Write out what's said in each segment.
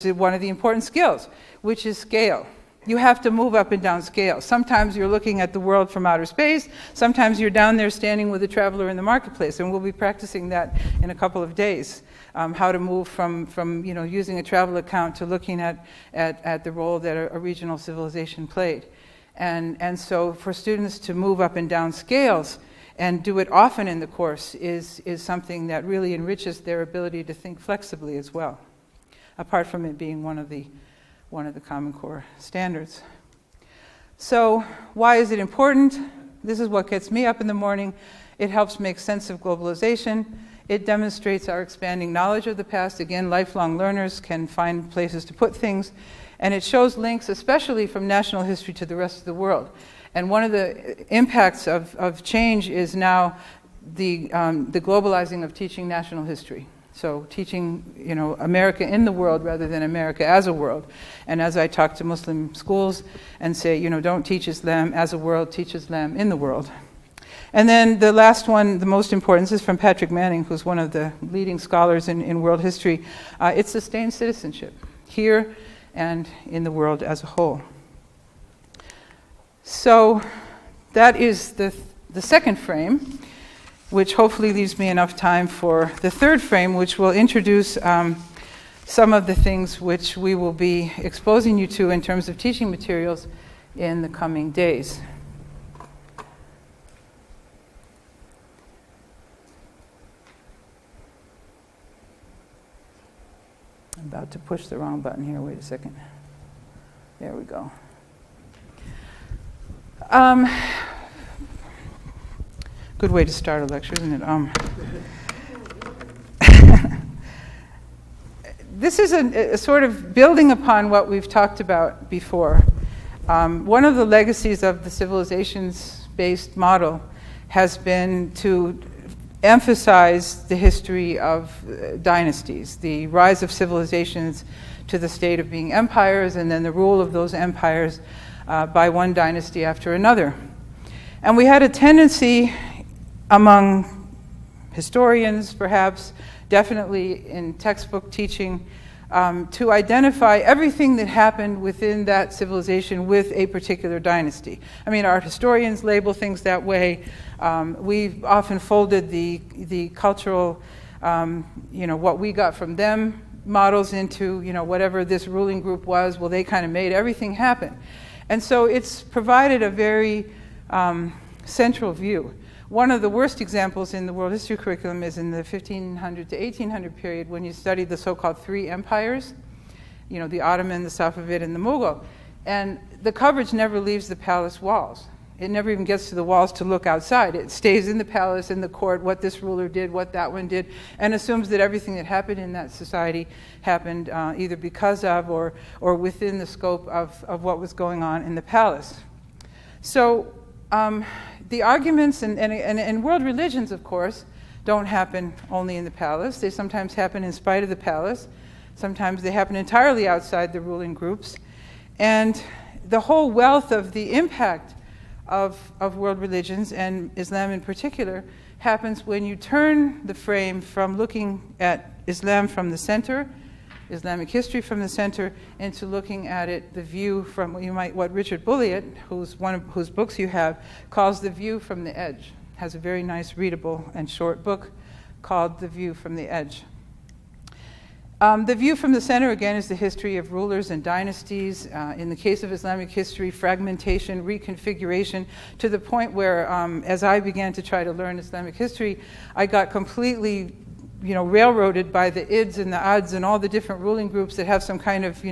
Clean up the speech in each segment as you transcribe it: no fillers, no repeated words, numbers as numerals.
one of the important skills, which is scale. You have to move up and down scale. Sometimes you're looking at the world from outer space. Sometimes you're down there standing with a traveler in the marketplace, and we'll be practicing that in a couple of days. How to move from using a travel account to looking at the role that a regional civilization played. And so for students to move up and down scales and do it often in the course is something that really enriches their ability to think flexibly as well, apart from it being one of the Common Core standards. So why is it important? This is what gets me up in the morning. It helps make sense of globalization. It demonstrates our expanding knowledge of the past. Again, lifelong learners can find places to put things. And it shows links, especially from national history to the rest of the world. And one of the impacts of change is now the globalizing of teaching national history. So teaching, America in the world rather than America as a world. And as I talk to Muslim schools and say, don't teach Islam as a world, teach Islam in the world. And then the last one, the most important, this is from Patrick Manning, who's one of the leading scholars in world history. It's sustained citizenship here and in the world as a whole. So that is the second frame, which hopefully leaves me enough time for the third frame, which will introduce some of the things which we will be exposing you to in terms of teaching materials in the coming days. I'm about to push the wrong button here. Wait a second. There we go. Good way to start a lecture, isn't it? This is a sort of building upon what we've talked about before. One of the legacies of the civilizations-based model has been to emphasize the history of dynasties, the rise of civilizations to the state of being empires, and then the rule of those empires by one dynasty after another. And we had a tendency among historians, perhaps, definitely in textbook teaching, to identify everything that happened within that civilization with a particular dynasty. I mean, our historians label things that way. We've often folded the cultural, what we got from them models into, whatever this ruling group was. Well, they kind of made everything happen. And so it's provided a very central view. One of the worst examples in the world history curriculum is in the 1500 to 1800 period when you studied the so-called three empires, the Ottoman, the Safavid, and the Mughal. And the coverage never leaves the palace walls. It never even gets to the walls to look outside. It stays in the palace, in the court, what this ruler did, what that one did, and assumes that everything that happened in that society happened either because of or within the scope of what was going on in the palace. So the arguments and world religions, of course, don't happen only in the palace. They sometimes happen in spite of the palace. Sometimes they happen entirely outside the ruling groups. And the whole wealth of the impact of world religions, and Islam in particular, happens when you turn the frame from looking at Islam from the center, Islamic history from the center, into looking at it, the view from what Richard Bulliet, whose books you have, calls the view from the edge. Has a very nice, readable, and short book called The View from the Edge. The view from the center, again, is the history of rulers and dynasties. In the case of Islamic history, fragmentation, reconfiguration, to the point where, as I began to try to learn Islamic history, I got completely railroaded by the Ids and the Ads and all the different ruling groups that have some kind of,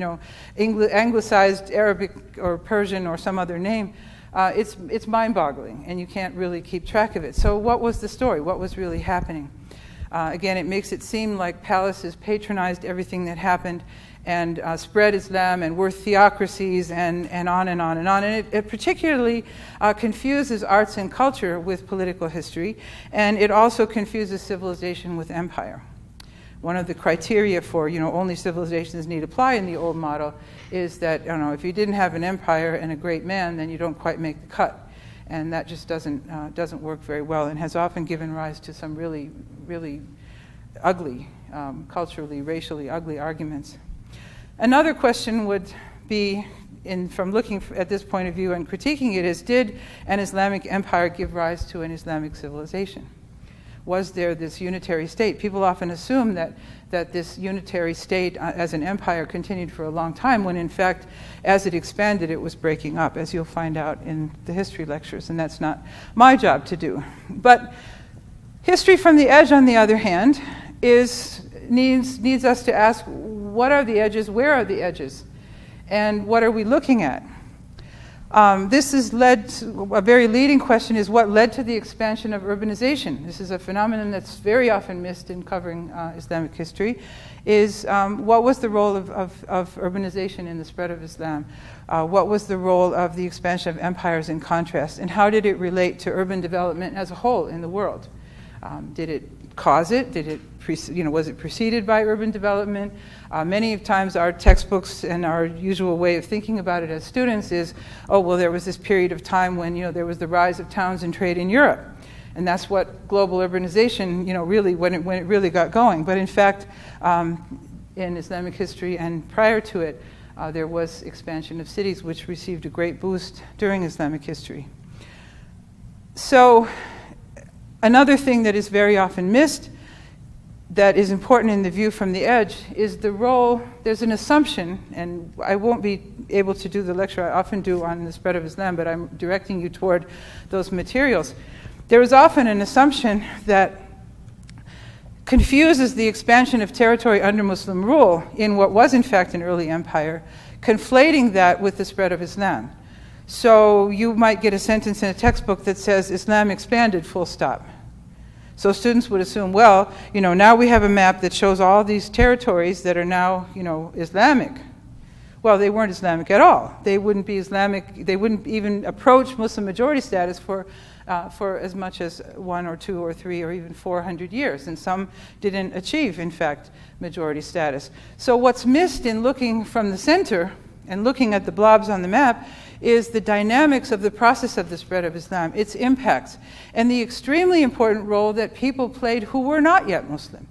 anglicized Arabic or Persian or some other name. It's mind-boggling, and you can't really keep track of it. So what was the story? What was really happening? Again, it makes it seem like palaces patronized everything that happened and spread Islam and were theocracies and on and on and on. And it particularly confuses arts and culture with political history, and it also confuses civilization with empire. One of the criteria for, only civilizations need apply in the old model is that, if you didn't have an empire and a great man, then you don't quite make the cut. And that just doesn't work very well, and has often given rise to some really ugly, culturally, racially ugly arguments. Another question would be, from looking at this point of view and critiquing it, is did an Islamic empire give rise to an Islamic civilization? Was there this unitary state? People often assume that this unitary state as an empire continued for a long time, when in fact, as it expanded, it was breaking up, as you'll find out in the history lectures, and that's not my job to do. But history from the edge, on the other hand, needs us to ask, what are the edges, where are the edges, and what are we looking at? This has led to, a very leading question is, what led to the expansion of urbanization? This is a phenomenon that's very often missed in covering Islamic history, is what was the role of urbanization in the spread of Islam? What was the role of the expansion of empires in contrast? And how did it relate to urban development as a whole in the world? Did it cause it? Was it preceded by urban development? Many times our textbooks and our usual way of thinking about it as students is, oh, well, there was this period of time when there was the rise of towns and trade in Europe. And that's what global urbanization, really, when it really got going. But in fact, in Islamic history and prior to it, there was expansion of cities, which received a great boost during Islamic history. So another thing that is very often missed, that is important in the view from the edge, is the role. There's an assumption, and I won't be able to do the lecture I often do on the spread of Islam, but I'm directing you toward those materials. There is often an assumption that confuses the expansion of territory under Muslim rule in what was in fact an early empire, conflating that with the spread of Islam. So you might get a sentence in a textbook that says Islam expanded, full stop. So students would assume, well, now we have a map that shows all these territories that are now, Islamic. Well, they weren't Islamic at all. They wouldn't be Islamic. They wouldn't even approach Muslim majority status for as much as 1 or 2 or 3 or even 400 years. And some didn't achieve, in fact, majority status. So what's missed in looking from the center and looking at the blobs on the map is the dynamics of the process of the spread of Islam, its impacts, and the extremely important role that people played who were not yet Muslim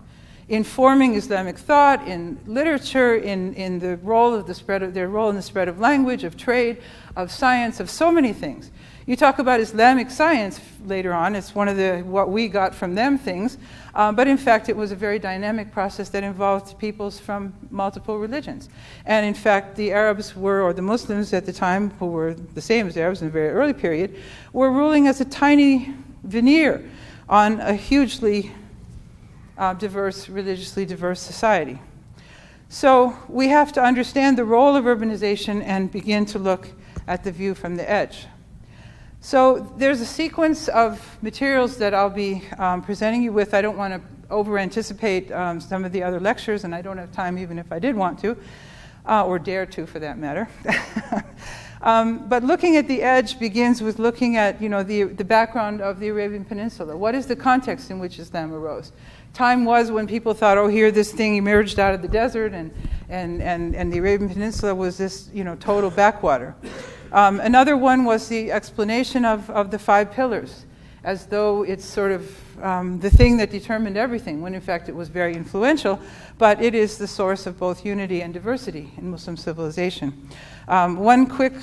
in forming Islamic thought, in literature, in the role of their role in the spread of language, of trade, of science, of so many things. You talk about Islamic science later on, it's one of what we got from them things, but in fact it was a very dynamic process that involved peoples from multiple religions. And in fact the Arabs or the Muslims at the time, who were the same as Arabs in a very early period, were ruling as a tiny veneer on a hugely religiously diverse society. So we have to understand the role of urbanization and begin to look at the view from the edge. So there's a sequence of materials that I'll be presenting you with. I don't want to over-anticipate some of the other lectures, and I don't have time even if I did want to, or dare to for that matter. But looking at the edge begins with looking at the background of the Arabian Peninsula. What is the context in which Islam arose? Time was when people thought, oh, here this thing emerged out of the desert, and the Arabian Peninsula was this total backwater. Another one was the explanation of the 5 pillars, as though it's sort of the thing that determined everything, when in fact it was very influential, but it is the source of both unity and diversity in Muslim civilization. One quick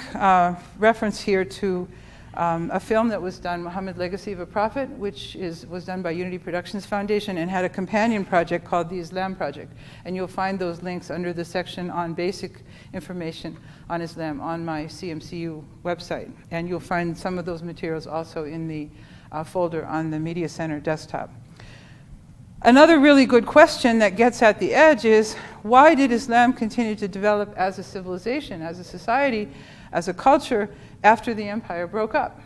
reference here to a film that was done, Muhammad, Legacy of a Prophet, which was done by Unity Productions Foundation and had a companion project called the Islam Project. And you'll find those links under the section on basic information on Islam on my CMCU website. And you'll find some of those materials also in the folder on the Media Center desktop. Another really good question that gets at the edge is, why did Islam continue to develop as a civilization, as a society, as a culture, after the empire broke up?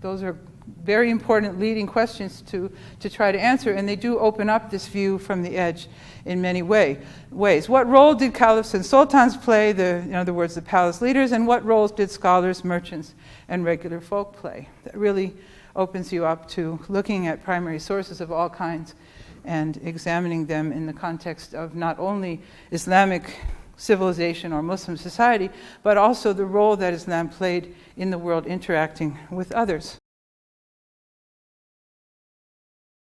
Those are very important leading questions to try to answer, and they do open up this view from the edge in many ways. What role did caliphs and sultans play, in other words, the palace leaders, and what roles did scholars, merchants, and regular folk play? That really opens you up to looking at primary sources of all kinds and examining them in the context of not only Islamic civilization or Muslim society, but also the role that Islam played in the world interacting with others.